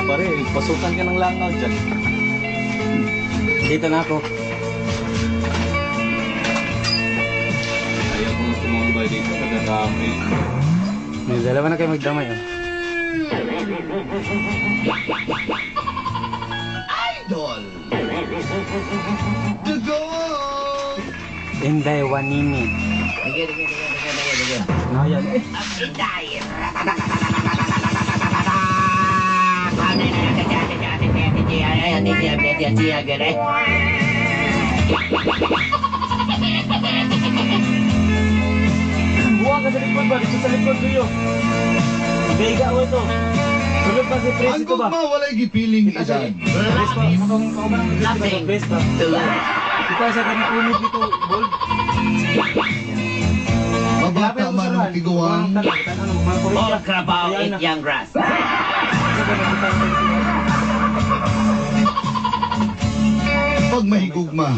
pare. Pasukan ka ng langaw dyan. Dito na ako. Ayaw ko tumambay dito. Kadadami. May dalawa na kayo magdamay, oh. Idol! Dugo! Inday Wanini. Dige. No, yan. Eh, Inday! Buwang ka sa likod ba? Dito sa likod ko Vega o ito. Tulog pa si Pres Ang ito ba? gugma walay gipiling Kita edad. Pres pa. Mukhang kaumanang Laughing. Pres pa. Kita sa kanang unit dito. Gold. Mabata man ang tiguang. All Carabao eat young grass. Pag mahigugma,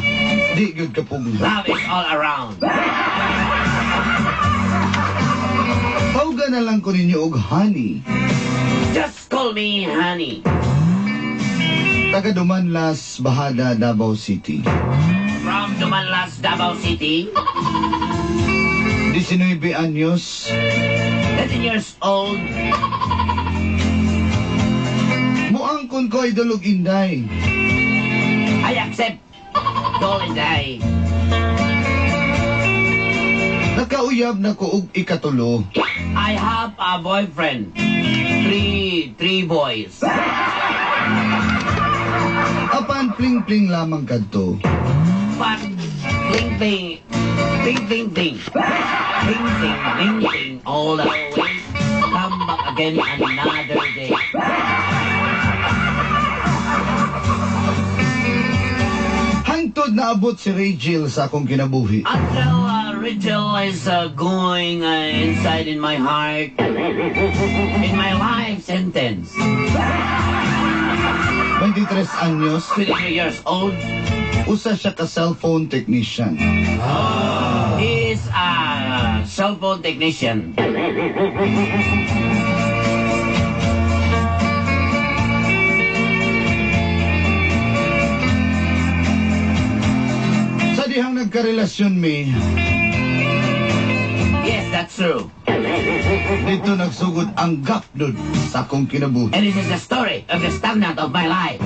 di gud kapugna. Love is all around. Tawga na lang ko ninyo og honey. Just call me honey. Taga Dumanlas, Bahada, Davao City. From Dumanlas, Davao City. 19 anyos. 13 years old. Muangkon ko ay dulog inday. I accept. Call and die. Nakauyab na ko og ikatulo. I have a boyfriend. Three boys. Apan pling-pling lamang kadto. But bling bling. Bling bling bling. Bling bling bling bling. All the way. Come back again another day. Hangtod na abot si Rachel sa akong kinabuhi. Until Rachel is going inside in my heart, in my life sentence. 23 anyos, 23 years old. usa siya ka cellphone technician. He is a cell phone technician. Sa dihang nagkarelasyon mi, Yes, that's true. dito nagsugod ang gapdod sa akong kinabuhi. And this is the story of the stagnant of my life.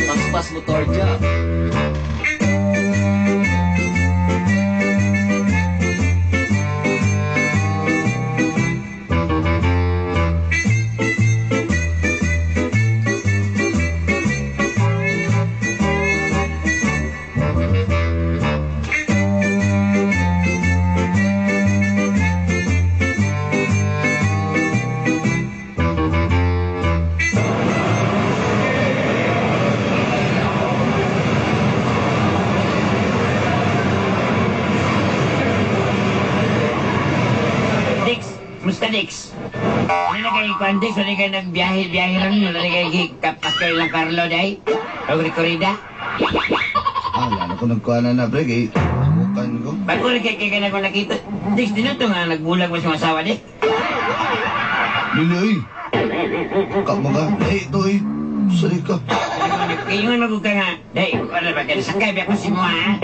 Paspas motor dyan. Dix, Mr. Dix. Ano na kayo kwan, Dix? Ano kayo nagbiyahe lang yun? Ano kayo kapas kayo lang Carlo, day? Huwag korida? Ala na ko nagkuhanan na pre, kay bukan ko. Ba't ko kayo na ko nakita? Dix, dito nga nagbulag mo sa mga asawa, Dix? Lili, kamaga, ito sorry ka. Kayo nga magbuka nga. Day, ano ba kayo? Sakay, biyak mo si mo, ha?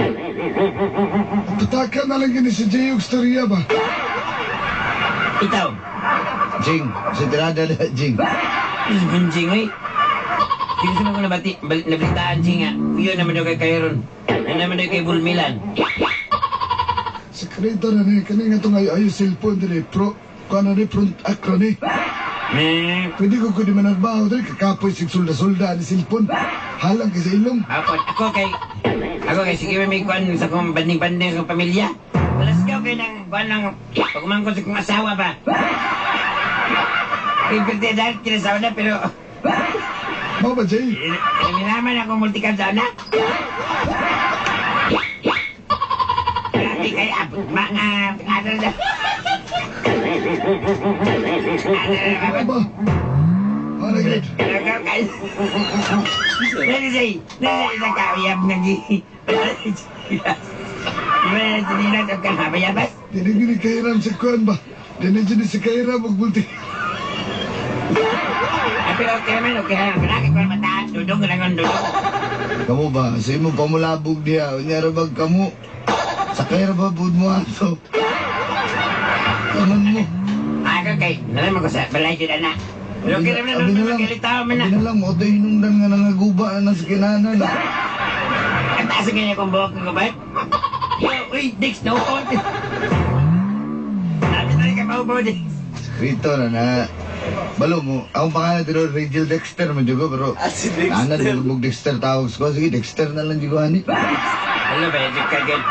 Tatakan na lang gini si Jay og storya ba? Ikaw. Jing, si tirada na, Jing. Bunjing, eh. Hindi ko ko nabalitaan, Jing, ha? Yun naman daw kay Kairon. Yun naman daw kay Bulmilan. Sekreto na ni kani nga tong ayo cellphone dire pro kana ni front akra ni. Pwede ko di man nagbaho dire kakapoy sig sulda-sulda ni cellphone. Halang kay sa ilong. Ako kay sige may kuan sa kong banding-banding sa pamilya. Alas ka kay nang kuan lang pagmangko sa kong asawa ba. Pwede dahil kinasawa na pero Mao ba Jay? Minaman ako multikan sa anak. Grabe kay abot mga ano na. Ano ba? Ano gid? Nani sa kauyab nagi. Gimana sinilat ang kahabayabas? Dinigini kairam sa kuan ba? Dinigini si kairam magbulti. Pero okay naman, okay lang. Kalaki ko mataas, dudong ko lang ang dudong. Kamu ba? Sa imong pamulabog diha. Unyara bag kamu. Sa kaya ba bud mo ato? Taman mo. Ako kay, naman ko sa balay dyan na. Pero okay naman, Abi nung magkalitaw man na. Abi na lang, mo ito hinungdan nga nangaguba na sa kinanan. Ang taas ang ganyan kong buhok ko ba? Uy, Dix, no content. Sabi na rin ka maubaw, Dix. Rito na. Balo mo, akong pangalan dito, Rachel Dexter man juga, pero... Si Dexter. Nana, nilubog Dexter tawag ko. Sige, Dexter na lang juga, hani. Ano ba, Dix ka gan?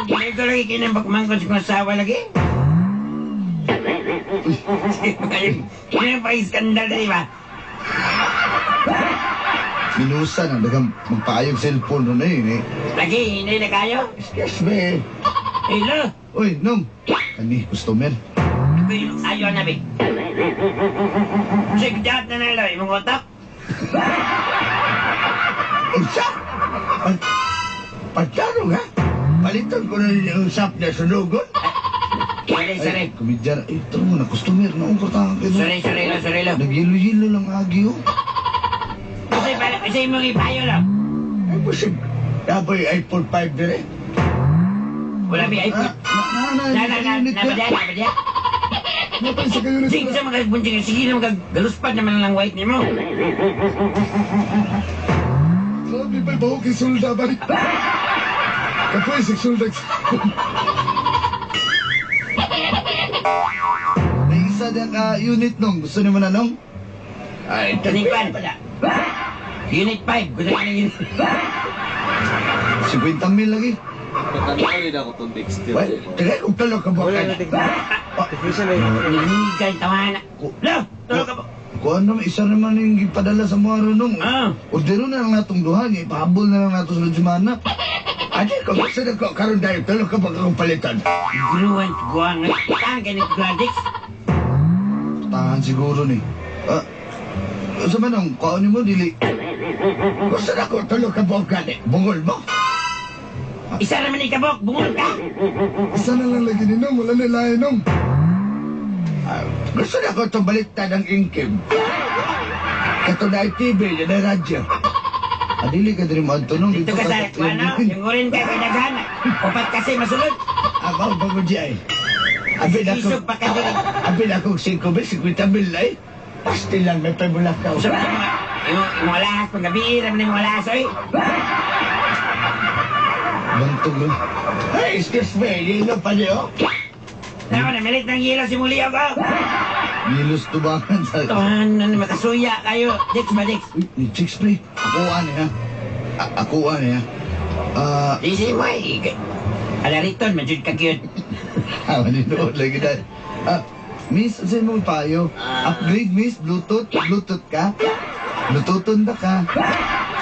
Ito lagi kinambak mangkot sa asawa lagi. Kaya pa iskandal na iba. Minusa na, dagang magpaayog cellphone na yun, eh. Lagi, hindi na kayo? Excuse me. Hello? Uy, Nom. Ani, customer. Ayaw na, Big. Sigdat na nalo, imong otak. Unsa? Pagkano nga? Palitan ko na yung usap na sunugon. Sorry. Kumidyan. Ito mo na, customer na ang kortahan kayo. Sorry lang. Nagyelo-yelo lang agi, oh. Kasi mong ipayo lang. Ay, busig. Dapat iPhone 5 dire. Wala may iPhone. Nabadya. Napay sa kayo Sige sa mga bunting, sige na magaluspad naman lang white ni mo. Sabi pa'y baho kay Sulda ba rin? Kapoy si Sulda. May isa din ka unit, Nong. Gusto niyo mo na, Nong? Ay, Tanipan. Unit 5. Gusto ka ng unit 50 mil lagi. Patanaw rin ako itong Dexter. Well, tagay kung talo ka ba? Wala na technician eh. Niligan, tawanan. Lo! Tulog ka po. Kung ano, isa naman yung ipadala sa mga Nong. Ah. Ordero na lang natong duha, ipahabol na lang nato sa Jumana. Ate, kung gusto na ko, karoon dahil talo ka ba kung palitan? Gruwan, guwang. Saan ka nag-gradix? Tahan siguro ni. Sa manong, kaunin mo, dili. Gusto na ko, talo ka ba gani? Bungol mo? Isa naman ikabok, bungol ka. Isa na lang lagi ni Nong, wala na lahi Nong. Gusto na ko itong baliktad ng ingkim. Kato na TV, yan na radyo. Adili ka din mo, Antonong. Dito ka sa ano, yung urin ka kay Dagana. Upat kasi masulod. Ako, bago di ay. Abin ako, Isog pa ka din. abin ako 5 mil, 50 mil ay. Pastil lang, may pabulakaw. So, yung alahas, pag gabi, naman yung alahas, oy. Bantog lang. Hey, excuse me, yelo pa niyo? Ako, namilit ng hilo si Muli ako. Nilos tubangan sa... Tuhan, makasuya kayo. Dix ba, Dix? Uy, ni Chicks Play. Akuan niya. Akuan niya. Easy mo, eh. Alariton, medyo ka cute. Maninood lagi na. Miss, saan mo payo? Upgrade, Miss? Bluetooth? Bluetooth ka? Bluetoothon ba ka?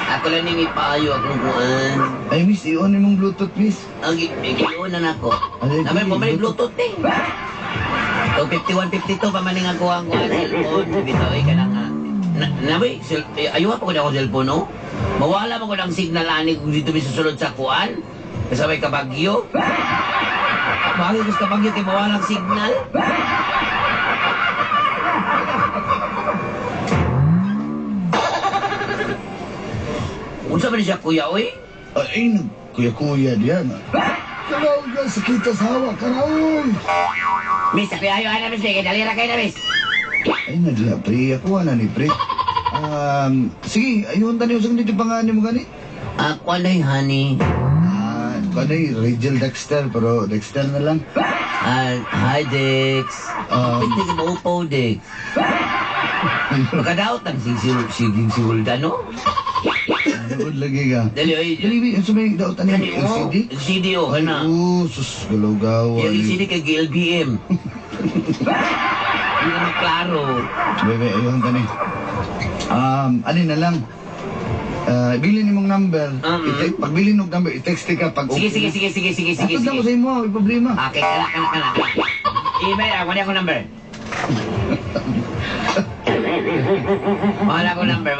Ako lang nang ipayo akong kuan. Ay, Miss, i-on mong Bluetooth, Miss. Ang ikiunan ako. Ay, Naman mo may Bluetooth. Bluetooth eh. So, 51, 52 pa maning ako ang kuan cellphone. Bitaw, ka na nga. Naboy, ayuha pa ko na ako cellphone, no? Mawala pa ko ng signal ani kung dito may susunod sa kuan. Kasabay kabagyo. Bakit gusto kabagyo kay mawalang signal? Unsa ba ni siya kuya, oy? Ay, kuya-kuya diyan. Kalaw ka sa kita sa hawa, karaoy. Miss, ako ayo ana miss, kay dalira kay na miss. Ay, nadya, pre. Ako na ni pre. Sige, ayun tani usang dito pangalan mo gani. Ako na honey. Ano yung Rachel Dexter, pero Dexter na lang. Hi, Dex. Pwede ka ba upaw, Dex? Makadaot ang siging si Hulda, no? Doon lagi ka. Dali, oy. Dali, yung sumay daw tanin Kani yung mo? LCD. LCD, oh, Ay, kana. sus, galaw-gaw. Yung LCD kay GLBM. Hindi naman klaro. Bebe, ayun tani. Ano na lang. Bilhin mong number. Pag bilhin mong number, i-text ka pag Sige. Atod na mo sa imo, may problema. Okay, kana. Email, ako na ako number. Wala ko number.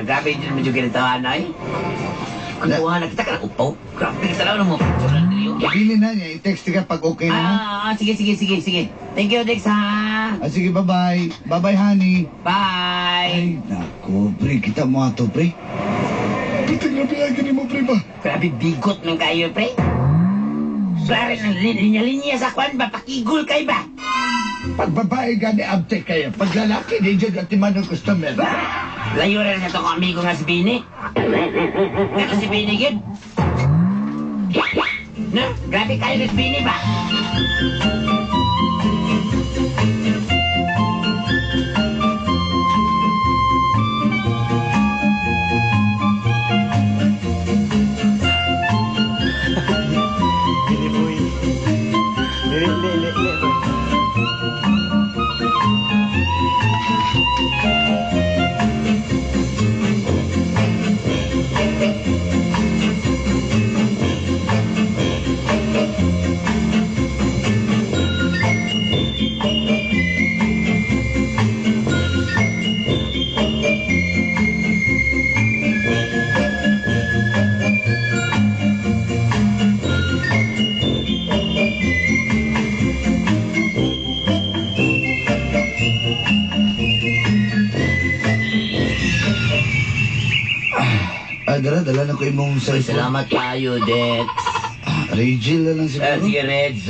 Grabe din medyo kinitahan ay. Kuntuhan na kita ka na upaw. Grabe kita lang ng mga picture lang niyo. Pili na niya, i-text ka pag okay na. Sige. Thank you, Dex, ha? Sige, bye-bye. Bye-bye, honey. Bye! Ay, naku, pre, kita mo ato, pre. Pati grabe ay gani mo, pre ba? Grabe bigot ng kayo, pre. Grabe ng linya-linya sa kwan ba? Pakigul kayo ba? Pag babae gani abte kayo, pag lalaki, di dyan at timan ng customer. Layo rin na ito kong amigo nga si Bini. Ito si Bini, yun. No, grabe kayo na si Bini ba? Dili boy. Dili boy. Dala na ko imong Uy, cellphone. salamat tayo, Dex. Regil na lang siguro. Sige, Reds.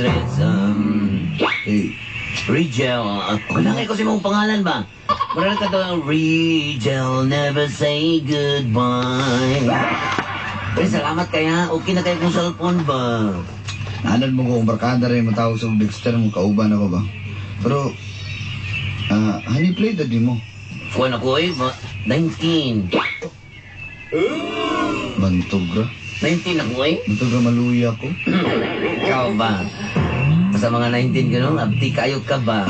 Hey, Rigel. Kulangay ko si mong pangalan ba? Marami ka doon, Rigel, never say goodbye. Uy, salamat kaya. Okay na kayo kong cellphone ba? nanan mo kung barkada rin matawag sa Dexter mo, kauban ako ba? Pero, honey play dadi mo. Kuhan ako eh, 19. Bantugra. 19 ako eh. Bantugra maluya ko. Ikaw ba? Sa mga 19 gano'n, abdi kayo ka ba?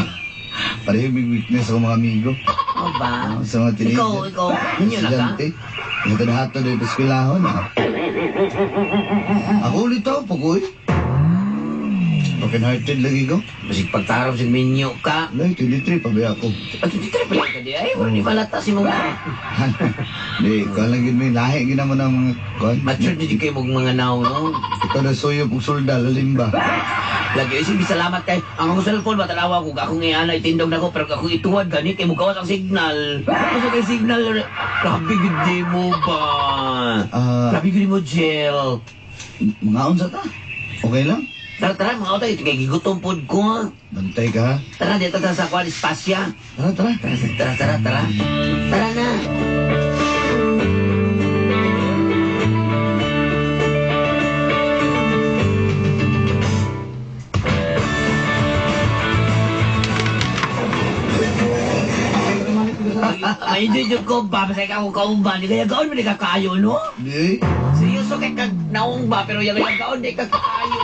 Pareho big weakness ako mga amigo. Ikaw ba? Sa mga teenager. Ikaw, ninyo na ka? Estudyante. Nagkadahato na yung eskwelahan. Ako ulit ako, pagoy. Broken hearted lagi ko. Masig pagtarong sa minyo ka. Lai, 23 pa ba ako? At hindi ka pala ka di ay, wala di malata si mga. Di, ikaw lang yun may lahi gina mo ng mga kwan. Mature di kayo mga naw, no? Ikaw na suyo pong sulda, lalimba. Lagi, sige, salamat kay. Ang akong cellphone, matalawa ko. Akong iana, itindog na ko, pero akong ituwad ganit, kay mo gawas ang signal. Kasi kay signal, grabe gudi mo ba? Grabe gudi mo, Jill. Mga unsa ta? Okay lang? Tara, mga utay, ito kay gigutom pod ko, ha? Bantay ka ha? Tara, dito tayo sa kwan, espasya. Tara. Tara na. Ay, hindi ko ba? Basta ikaw kaong ba? Di kaya gaon mo, di ka kayo, no? Di? Seryoso kay kag naong ba? Pero yung gaon, di ka kayo.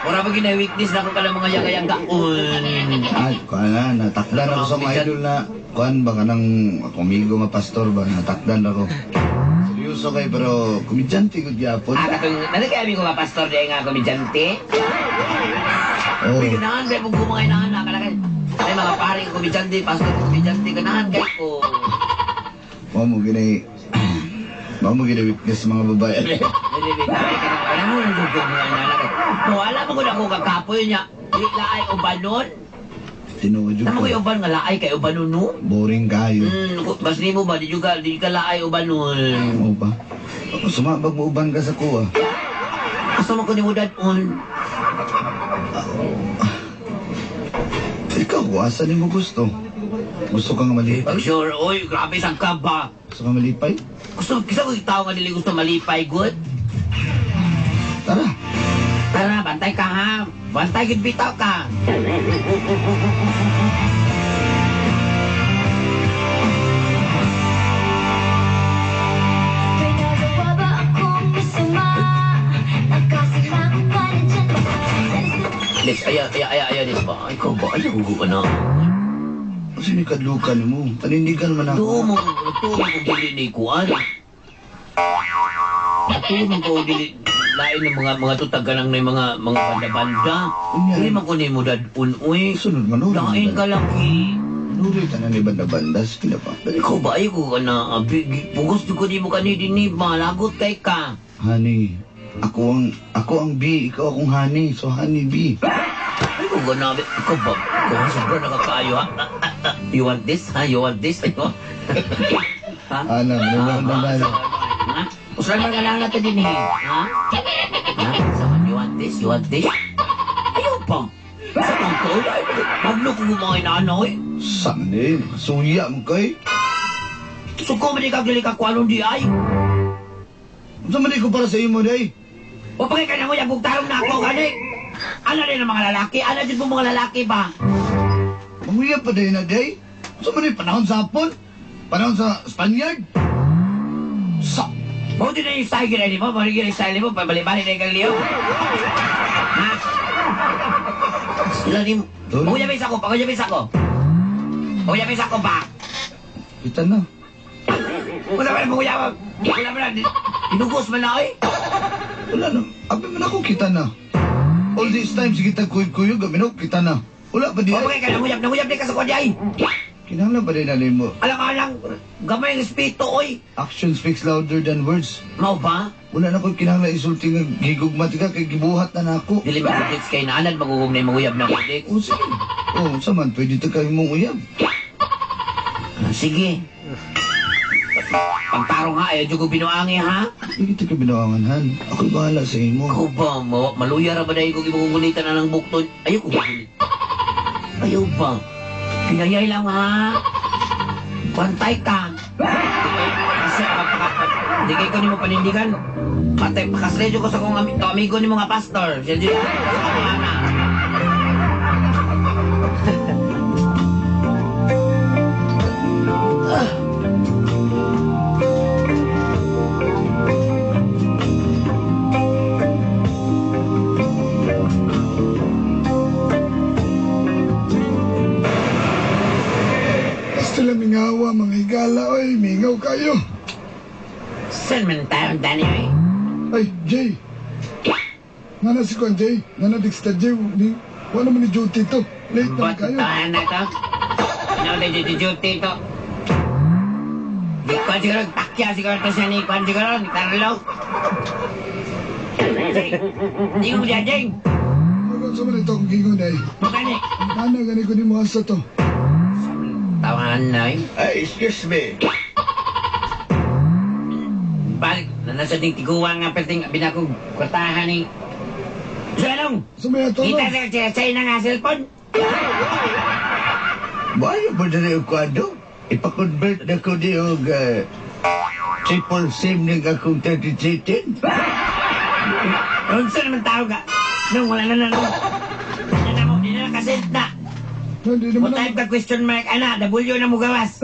Wala ba gina-weakness na ako ka ng mga yagayang gaon? Kuan na, natakdan ako sa mga idol na, kuan ba ka ng amigo nga pastor ba, natakdan ako. Seryoso kay, pero komedyante ko gyapon. Katong, nalagay ko nga pastor di nga komedyante? Oh, Uy, ganahan, kaya kung gumangay na anak, kalagay. Ay, mga paring komedyante, pastor komedyante, ganahan, kaya ko. Mao mo gina weakness sa mga babae. Hindi, ay ka na, wala mo nang dugog mga anak. Wala mo ko na ako kakapoy niya. Di laay ubanon. Tinuod yun Tama ko ko. yung uban nga laay kay ubanon, no? Boring kayo. Bas ni mo ba, di ka laay ubanon. Oo ba? Sumabag mo uban ka sa kuha. Asa mo ko ni mo dadon? Ikaw, asa ni mo gusto? Gusto ka nga malipay? Pag sure, oy, grabe sang ka ba? Gusto ka malipay? Kisa ko yung tao nga nila gusto malipay, good? Tara. Tara, bantay ka ha. Bantay, bitaw ka. Pinagawa ba akong masama? Nagkasilangan ka na dyan Lex, aya, Lex ba? Ikaw ba? Ay, hugo ka na. Kasi ni kadlukan mo. Panindigan man Tuo mo, ako. tuo mo kung dili ni Kuan. Tuo mo kung dili. lain ng mga tutag ka lang ng mga banda-banda. Hindi man ko mo dadun, uy. Sunod man, ulo. Lain ka laki. Nuloy ka na ni banda-bandas, pinapa. Ikaw ba ay ko ka na, bugos ko di mo ka ni dinib, malagot kay ka. Honey, ako ang B, ikaw akong honey, so honey B. Ay ko ka na, ikaw ba? Ikaw ang sobra nakakaayo, ha? You want this, ha? You want this? Ano? Ha? Ano, Ha? Usalan man ka lang natin din, ha? Ha? Saman, you want this? You want this? Ayaw pa. Sa mga ko, maglo ko mga inaano, eh. Sandi, suya mo kay. So ko man ikagili ka kung anong di ay. Sa mali ko para sa imo, day. O pagay ka na mo, yung bugtarong na ako, kani. Ano rin ang mga lalaki? Ano din po mga lalaki ba? Manguya pa day na, day. Sa mali, panahon sa Hapon? Panahon sa Spaniard? Sa... Buti na yung style ginay mo, marigil yung style mo, pabalik-balik na yung kaliyo. Ha? Sila din, paguyabis ako, paguyabis ako. Paguyabis ako ba? Kita na. Wala ba na paguyabag? Wala ba na, inugos man na eh. Wala na. Abi man ako, kita na. All these times, kita kuyog-kuyog, gaminok, kita na. Wala pa di O ay. pagay ka, nanguyab din ka sa kodya eh. Kinahanglan pa din na mo. Alang-alang, gamay ng espiritu, oy. Action speaks louder than words. Mau ba? Wala na ko kinahanglan isulti nga gigugma ka kay gibuhat na nako. Dili ba kudits kay naanan, magugong na yung maguyab na kudits? O sige. O, saman, pwede ta kayo mong uyab. Sige. Pagtarong ha, ayaw ko binuangi ha. Hindi kita ka binawangan, Han. Ako'y bahala sa imo. Ikaw ba, maluya ra ba dahil kung imagungulitan na ng buktod? Ayaw ko gugulit. Ayaw ba? Pinayay lang ha. Bantay ka. Kasi hindi kayo ko ni mo panindigan. Patay, pakasledyo ko sa kong amigo ni mga pastor. Siya dito. Basta lang mingawa, mga higala, oy, mingaw kayo. Saan man tayo, Danny, eh? Ay, Jay. Nana si Kwan, Jay. Nana Dexter, Jay. Wala naman ni duty to. Late na kayo. Batahan na to. Ano na duty to? Di ko siguro, takya siguro to siya ni Kwan siguro, ni Carlo. Di ko siya, Jay. Ano sa man itong gingon ay? Bukani. Nana, gani ko ni mo asa to. Tawanan na, eh. Ay, excuse me. Balik, nasa ding tiguan nga perting binakong kwartahan ni... So anong? Sumaya to, no? Kita sa na nga cellphone? Bayo ba na rin ko ano? Ipakonvert na ko di og triple SIM ng akong 3310. Kung saan naman tao ka? Nung wala na nung... Di na nakasend na. Hindi Mo naman type ka question mark, ana, W na mo gawas.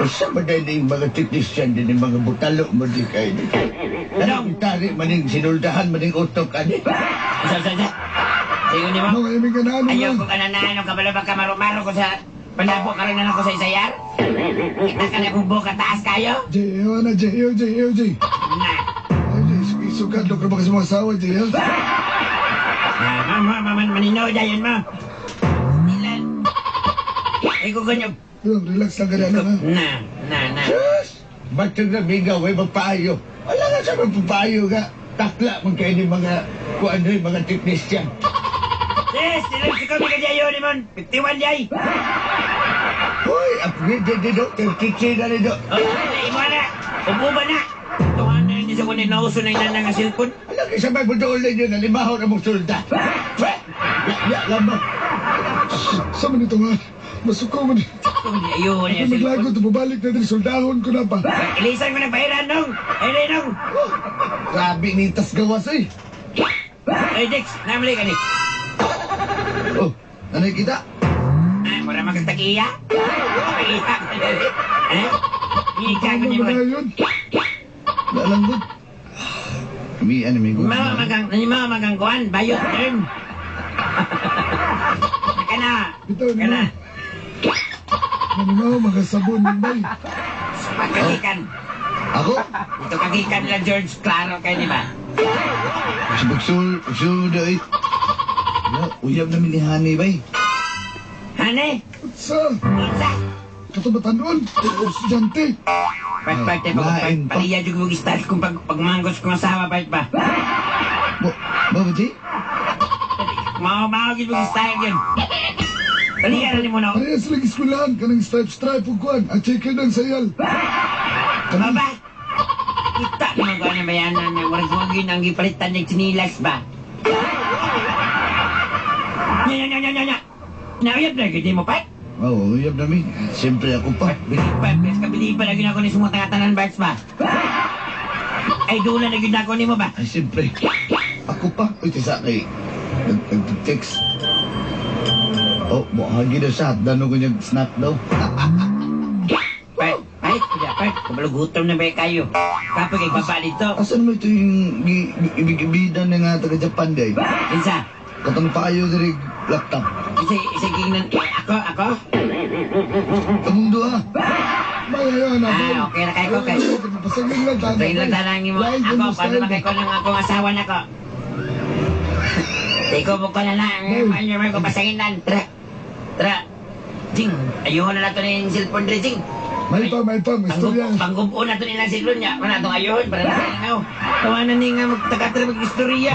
O sa ba dahil yung mga technician din yung mga butalo mo di kayo di kayo. Anong itari maning sinuldahan maning utok ka di? Sa. Sige ni Ano mo. kayo may ganaan Ayaw mo? ko ka na ano ka bala baka maro-maro ko sa... Panabo ka rin na ako sa isayar? Kita ka na bubo ka taas kayo? Jay, ewan na, Jay, Jay. Na. Ay, Jay, isugat lo ka ba kasi mga asawa, Jay, ha? Maninaw dyan mo. Nilan. Ikaw ganyan. Relax lang ganyan, ha? Na. Yes! Batang na bigaw ay magpaayo. Wala nga sa magpapayo ka. Takla mo kayo ni mga kung ano yung mga technician. Yes, nilang si kami kadyayo ni Mon. 51 jay. Hoy, upgrade din do. 33 na rin do. Imo na. Ubo ba na? Tuhan na hindi sa kunin na uso na inanang nga cellphone. Alam kayo sa may budoon ninyo na limahaw na mong sulda. Ya, lamang. Sa man ito, ha? Masuko mo ni. Ayaw niya Ako maglago, cellphone. tumabalik na din, soldahon ko na pa. Ilisan ko ng bayaran nung. Ay, nung. Grabe ni tas gawas eh. Ay, Dex. Namali ka, Dex. Oh, nanay kita. Mura magkatakiya. Takiya. Ika ko Ano ni ba na Mon. yun? Nalanggot. Kami, ano, may Mama magang kuhan. Bayot, turn. Kana. Bitaw ni Kana. Ano mo, mga sabon, bay. Pagkalikan. Ako? Ito kagikan nila George Claro kayo, di ba? Pagsul da eh. Uyab namin ni Hani bay. Hane? Sa, Unsa? katubatan doon, estudyante. Part pa lain pa. paliya juga mo start kung pagmanggos kong asawa, part pa. Ba, Ji? Mau gid mo style yun. Paliya rin mo na. Parehas lang eskwelahan, kanang stripe ug kuan, at chicken ng sayal. Baba! Kita naman ko ang bayanan na waragwagin ang gipalitan ng sinilas ba? Nya! Nauyab na gid mo, Pat? Oo, uyab namin. Siyempre ako pa. Kabili pa lagi na ako ni sumutang-tanan, Barts ba? Ay, doon na gid ako ni mo ba? Ay, siyempre. Ako pa. Uy, tisa kay... Nag-text. Oh, buhagi na siya. Dano ko niyang snack daw. Pat, kabalugutom na ba kayo? Kapag baba dito. Asan mo ito yung ibigibida na nga taga-Japan day? Isa, Katang payo diri laptop. isa gingnan. Ako? Among duha. Mayayaw na ba? Okay na kayo, okay. Pasagin lang tayo. Train lang tanangin mo. Ako, paano makay ko ng akong asawa na ko? Ikaw mo ko na lang. May ko pasangin lang. Tara. Jing, ayuhon na nato na yung cellphone rin, Jing. May pa, may istorya. Panggupo na ito nilang cellphone niya. Wala itong ayuhon para natin nga. Tawanan niya nga magtagatara mag-istorya.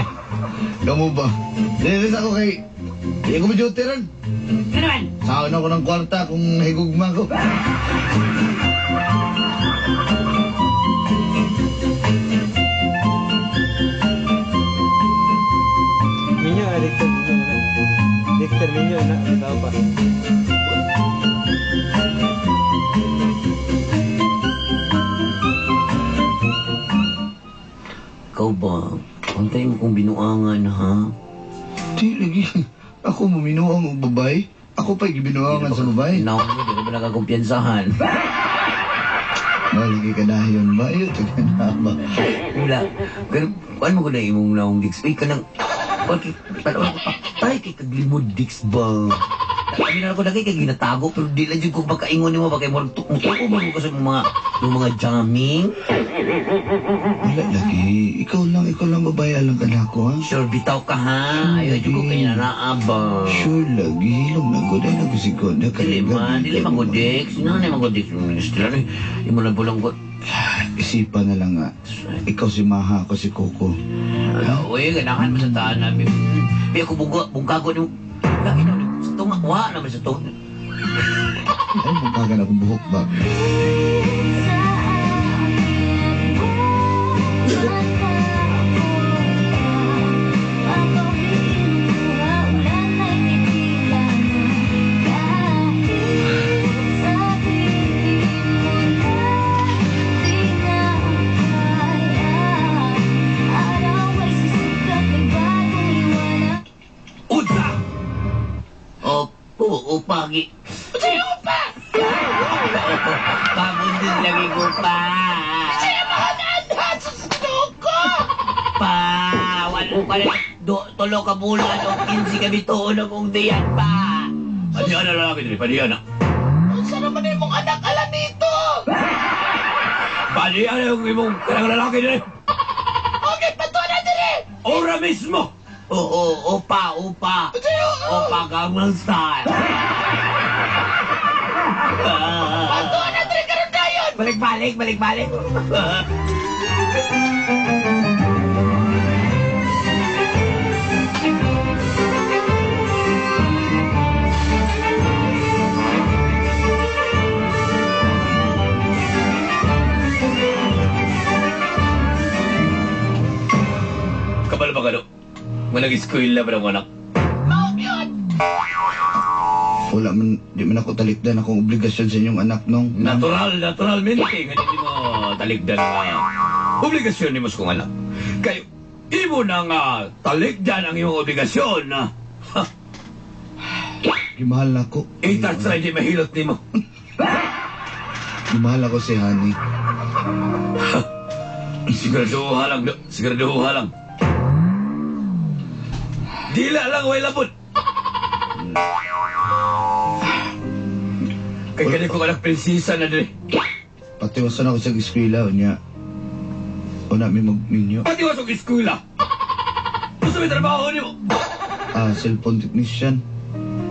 Kamu ba? Dinis ako kay... Hindi ko ma-duty rin. Ano naman? Saan ako ng kwarta kung higugma ko. Minyo, Victor. Victor, minyo na. Ikaw pa. Ikaw ba? Antay mo kong binuangan, ha? Di lagi. Ako muminuang ang babae. Ako pa'y gibinuangan sa babae. Naku, di ko ba nakakumpiyansahan? Malagi ka na yun ba? Iyo, taga na ba? Wala. Pero, paano mo ko na imong naong Dix? Ay, kanang... Paano ko patay kay kaglimod Dix ba? Kami na ako na kay ginatago, pero di lang dyan kung makaingon mo ba kay mo tuko ba mo kasi yung mga jamming? Wala lagi. Ikaw lang babae alang ka na ako, ha? Sure, bitaw ka ha? Ayaw dyan ko kanya naaba. Sure lagi. Hilong na ko. Dahil nagsigod na Dili man ko Dix. Nanay man ko Dix. Hindi mo lang bulang ko. Isipan na lang nga. Ikaw si Maha, ako si Coco. Uy, ganahan mo sa taan namin. May ako bungkago ni... Lagi na sa tunga. Wa naman sa tunga. Ay, magkagan akong buhok ba? Uda! Opo, upagi. Sino upa? Pabundin lagi ko pa. Sino mga nandhat sa ko? Pa, wala, tulo ka bulan o 15 kami tuon akong diyan pa. Padiyan na lalaki dili, padiyan na. Saan naman na yung anak ala nito? Padiyan na yung imong karang lalaki dili. Okay, patuwa na dili. Ora mismo. Oo, opa. Opa, Gangnam Style. Patuwa na dili karon dayon. Balik-balik. Kabalo ba ka do? Manag-school na ba ng anak? Wala man, di man ako talikdan akong obligasyon sa inyong anak nung... Naturalmente, nga hindi mo taligdan nga. Obligasyon ni mo sa kong anak. Kayo, imo na nga taligdan ang iyong obligasyon, ha? Gimahal na ko. Itats na hindi mahilot ni mo. Gimahal ako si Hani. Siguraduha lang, do. Siguraduha lang. Dila lang, way labot. Kaya ganyan kong anak prinsesa na din. Patiwasan ako sa eskwela niya. Una may magminyo. Pati wasok eskwela. Gusto may trabaho niyo. Cellphone technician.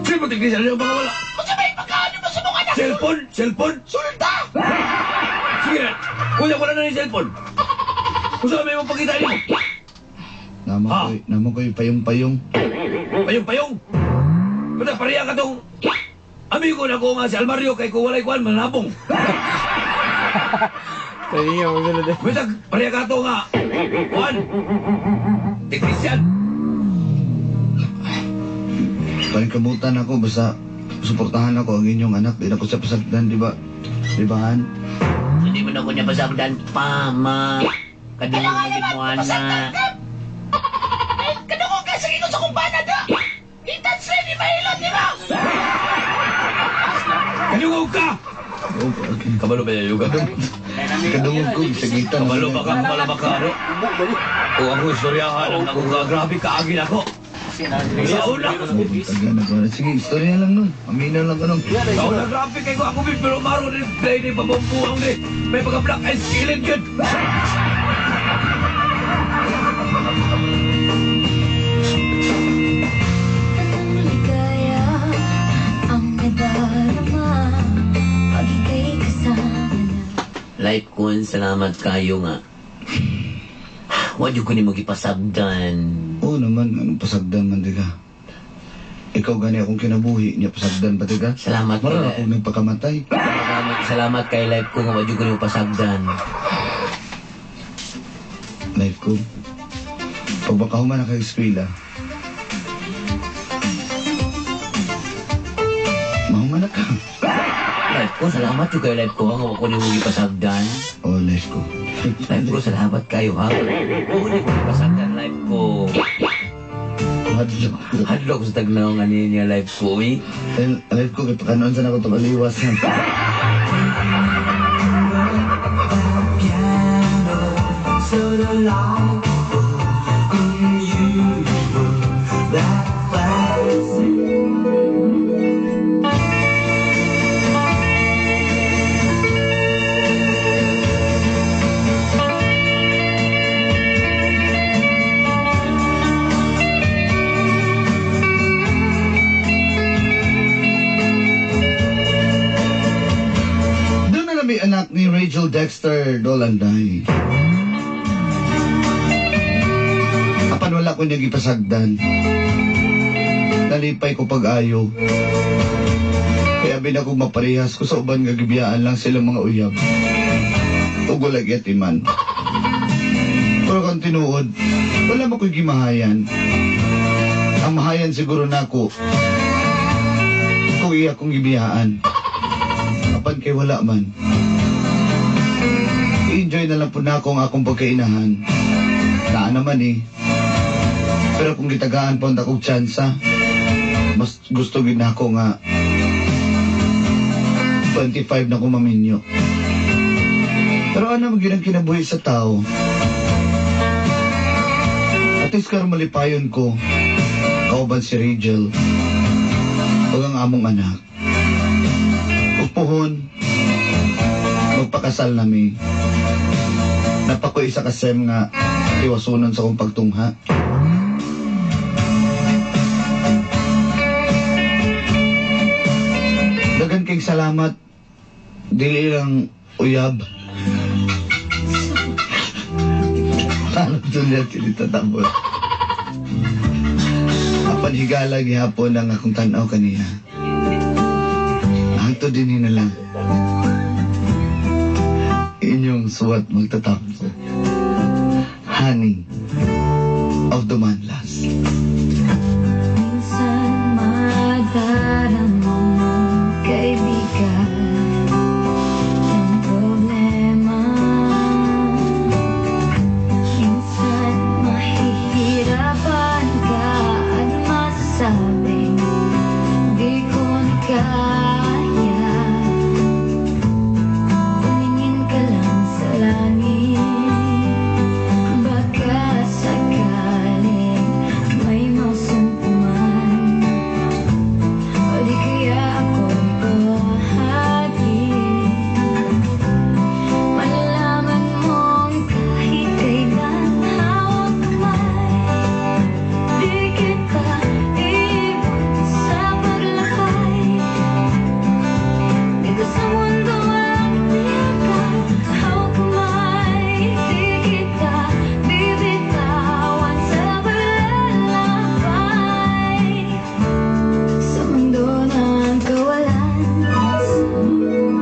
Cellphone technician niyo mga wala. Gusto may pagkaano mo sa mga anak? Cellphone? Cellphone? Sulta! Sige na. Kuya, wala na yung cellphone. Gusto may mapakita niyo. Naman ko'y payong-payong. Payong-payong. Bata, pareha ka tong... Amigo na ko nga si Almario kay kuwalay kuwan manabong. Tadi nga magsunod eh. Bata, pareha ka to nga. Kuwan. Technician. Panikamutan ako, basta suportahan ako ang inyong anak. Di na ko sa pasagdan, di ba? Di ba, Han? Hindi mo na ko niya pasagdan pa, ma. Kadungan mo ginuan na. Kadungan ka sa ino sa kumpana da. Itan sa ni Mahilot, di ba? Kadungan ka! Oo, okay. Kabalo ba yung yoga? Kadungog ko, sa gitan. Kabalo ba ka? Kabalo ba ka? Ano? O ako istoryahan ang ako grabe kaagin ako. Sa una. Taga na ko. Sige, istorya lang nun. Aminan lang ko nun. Sa una grabe kayo ako pero maro rin play ni pabambuang ni. May mga black eyes killing yun. Ang ligaya ang nadarama pag ika'y kasama na. Life kun, salamat kayo nga. Wadi ko ni magipasagdan. Oo naman, anong pasagdan man, di ka? Ikaw gani akong kinabuhi niya, pasagdan pa, di ka? Salamat Maral kay akong nagpakamatay. Salamat kay life ko nga wadi ko ni pasagdan. Life ko. Pag baka humana ka eskwela, mahumana ka. Life ko, salamat yung kay life ko nga wadi ko ni magipasagdan. Oo, life ko. Life ko, salamat kayo ha. Wadi ko ni pasagdan life ko. Hadlo. Hadlo ko sa tagnaw nga niya life ko eh. Life ko, kaya pakanoon saan ako tumaliwas. Doon na may anak ni Rachel Dexter Dolanday. Apan wala ko nagipasagdan. Nalipay ko pag-ayo. Kaya binako maparehas ko sa uban nga gibiyaan lang silang mga uyab. Ugulag yatiman. Pero kung tinuod, wala mo ko'y gimahayan. Ang mahayan siguro nako kung iya kong gibiyaan. Apan kay wala man. I-enjoy na lang po na ako ang akong pagkainahan. Taan naman eh. Pero kung gitagaan po ang takong tsansa, mas gusto gid na ako nga 25 na ko maminyo. Pero ano magiging ang kinabuhi sa tao? At least karon malipayon ko, kauban si Rachel, o ang among anak. Upuhon, magpakasal nami. Napako isa kasem nga iwasunon sa kong pagtungha. Dagan kayong salamat. Dili lang uyab. Ano tulad kinitatambol? Apan higala gihapon lang akong tanaw kaniya. Ito din na lang. Inyong suwat magtatapos. Honey of the Manlas.